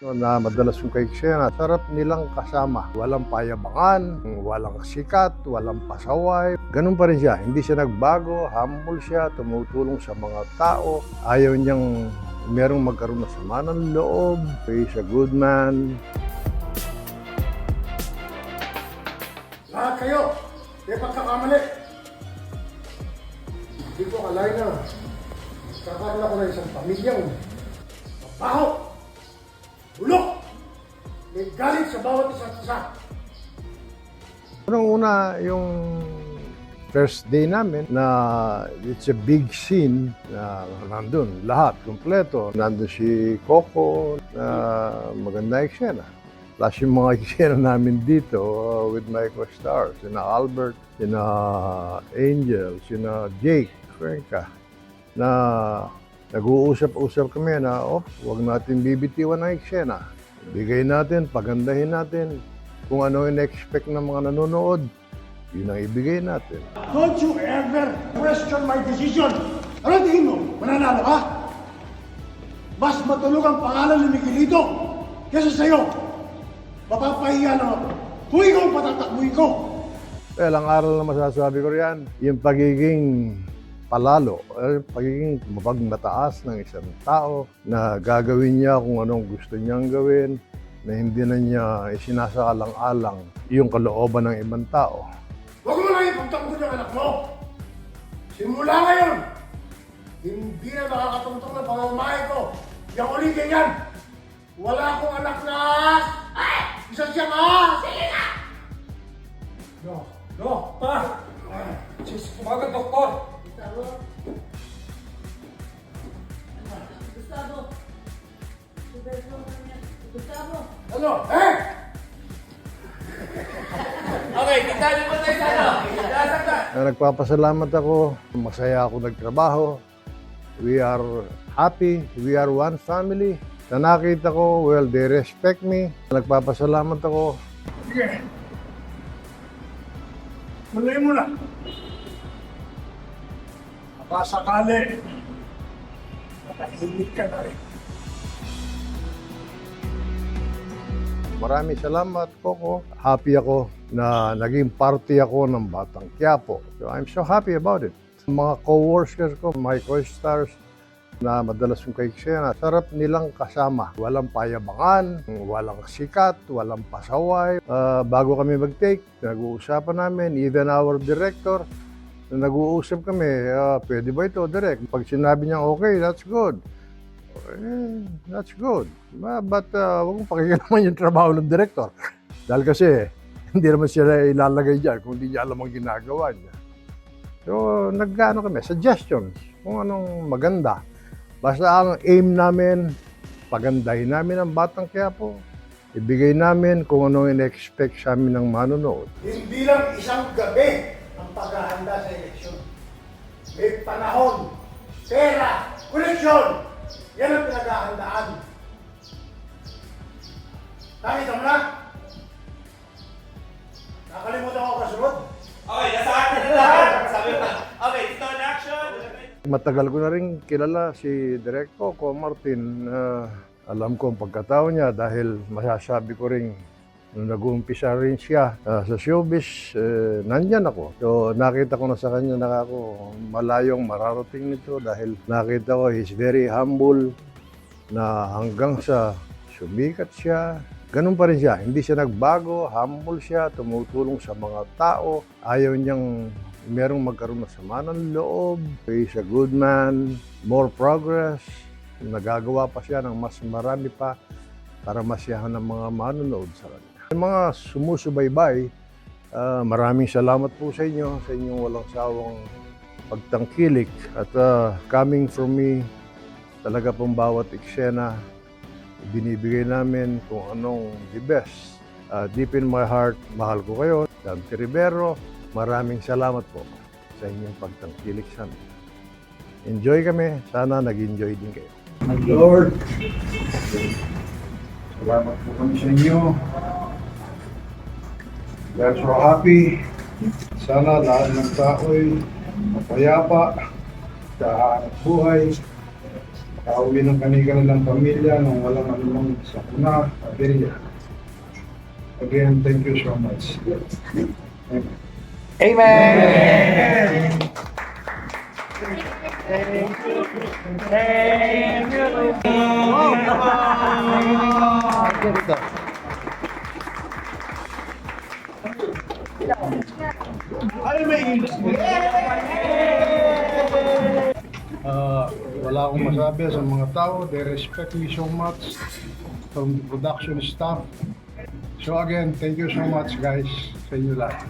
Na madalas yung kay Xena, sarap nilang kasama. Walang payabangan, walang sikat, walang pasaway. Ganun pa rin siya. Hindi siya nagbago, humble siya, tumutulong sa mga tao. Ayaw niyang merong magkaroon ng sama ng loob. He's a good man. Lahat kayo, may pagkakamali. Hindi ko akalain na kakaroon ako ng isang pamilyang mabaho, bulok, may galit sa bawat isa't isa. Unang-una, yung first day namin na it's a big scene na nandun lahat, kompleto. Nandun si Coco na maganda eksena. Plus yung mga eksena namin dito with my co-stars, sina Albert, sina Angel, sina Jake, Franca, na nag-uusap-usap kami na, huwag natin bibitiwan ang eksena. Bigay natin, pagandahin natin. Kung ano yung expect ng mga nanonood, yun ang ibigay natin. Don't you ever question my decision. Ano tingin mo? Mananalo ka? Mas matulog ang pangalan ni Miguelito kesa sa'yo. Mapapahiya na ako. Kung ikaw ang patatakbuhin ko. Well, ang aral na masasabi ko riyan, yung pagiging palalo, pagiging mapagmataas ng isang tao na gagawin niya kung anong gusto niyang gawin, na hindi na niya isinasaalang-alang yung kalooban ng ibang tao. Huwag mo lang ipagtanggol yung anak mo. Simula ngayon, hindi na nakakatungtong na pamamahay ko. Yung ulit ganyan. Wala akong anak na... Ay! Isa siya ka! Sige na! Pa! Sis, kumagal, doktor! Gustavo! Ano? Eh! Okay, kitali mo tayo sa ano? Nagpapasalamat ako, masaya ako nagtrabaho. We are happy, we are one family. Na nakita ko, well, they respect me. Nagpapasalamat ako. Sige. Malay mo na. Napasakali. Nakahimik ka na rin. Maraming salamat, Coco. Happy ako na naging party ako ng Batang Quiapo. So I'm so happy about it. Mga co-workers ko, my co-stars, na madalas yung kay Xena, sarap nilang kasama. Walang payabangan, walang sikat, walang pasaway. Bago kami mag-take, nag-uusapan namin, even our director, nag-uusap kami, pwede ba ito, direct? Pag sinabi niya, okay, that's good. That's good. But huwag mong pakikinaman yung trabaho ng director. Dahil kasi, hindi naman sila ilalagay dyan kung hindi niya alam ang ginagawa niya. So, nag-ano kami, suggestions, kung anong maganda. Basta ang aim namin, pagandahin namin ang Batang Quiapo, ibigay namin kung ano in-expect sa amin ng manonood. Hindi lang isang gabi ang paghahanda sa eleksyon. May panahon, pera, koleksyon. Yan ang pinaghahandaan. Nakita mo na? Nakalimutan ko kasunod. Okay, nasa akin na lahat. Sabi mo na. Okay, dito in action. Matagal ko na rin kilala si Direk Coco Martin. Alam ko ang pagkatao niya dahil masasabi ko rin nung nag-uumpisa rin siya sa showbiz, nandyan ako. So nakita ko na sa kanya na ako malayong mararating nito dahil nakita ko he's very humble na hanggang sa sumikat siya. Ganun pa rin siya. Hindi siya nagbago, humble siya, tumutulong sa mga tao. Ayaw niyang merong magkaroon ng sama ng loob. He's a good man, more progress. Nagagawa pa siya ng mas marami pa para masiyahan ng mga manonood sa kanya. Yung mga sumusubaybay, maraming salamat po sa inyo, sa inyong walang sawang pagtangkilik. At coming from me, talaga pong bawat eksena, binibigay namin kung anong the best. Deep in my heart, mahal ko kayo. Dante Rivero, maraming salamat po sa inyong pagtangkilik sa amin. Enjoy kami. Sana nag-enjoy din kayo. Lord, salamat po kami sa inyo. We are so happy. Sana lahat ng tao'y mapayapa sa buhay. Kauwi ng kanilang pamilya nang walang anumang sakuna, aberya. Again, thank you so much. Thank you. Wala akong masabi sa mga tao. They respect me so much from the production staff. So again, thank you so much guys sa inyo lahat.